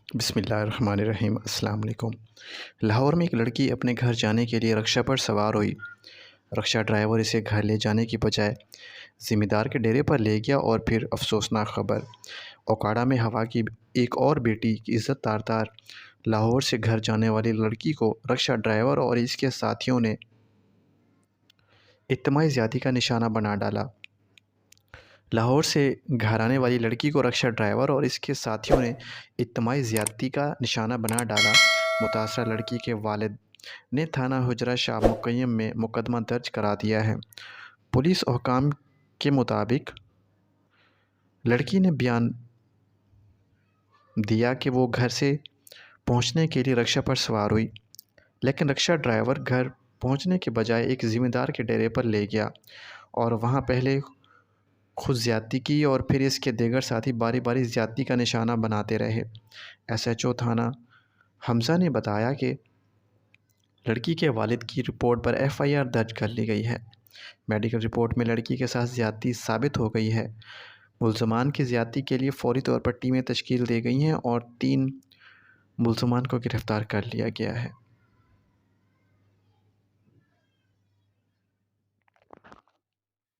बिस्मिल्लाहिर्रहमानिर्रहीम। अस्सलाम वालेकुम। लाहौर में एक लड़की अपने घर जाने के लिए रक्षा पर सवार हुई। रक्षा ड्राइवर इसे घर ले जाने की बजाय ज़िम्मेदार के डेरे पर ले गया और फिर अफसोसनाक खबर, ओकाड़ा में हवा की एक और बेटी की इज़्ज़त तार-तार। लाहौर से घर जाने वाली लड़की को रक्षा ड्राइवर और इसके साथियों ने इज्तिमाई ज़्यादती का निशाना बना डाला। लाहौर से घर आने वाली लड़की को रक्षा ड्राइवर और इसके साथियों ने इज्तिमाई ज़्यादती का निशाना बना डाला। मुतासरा लड़की के वालिद ने थाना हुजरा शाह मुक़य्यम में मुकदमा दर्ज करा दिया है। पुलिस हुकाम के मुताबिक लड़की ने बयान दिया कि वो घर से पहुंचने के लिए रक्षा पर सवार हुई, लेकिन रक्षा ड्राइवर घर पहुंचने के बजाय एक ज़िम्मेदार के डेरे पर ले गया और वहां पहले खुद ज़्यादती की और फिर इसके दीगर साथी बारी बारी ज़्यादती का निशाना बनाते रहे। SHO थाना हमज़ा ने बताया कि लड़की के वालिद की रिपोर्ट पर FIR दर्ज कर ली गई है। मेडिकल रिपोर्ट में लड़की के साथ ज़्यादती साबित हो गई है। मुल्ज़मान की ज़्यादती के लिए फ़ौरी तौर पर टीमें तश्कील दी गई हैं और 3 मुल्ज़मान को गिरफ़्तार कर लिया गया है।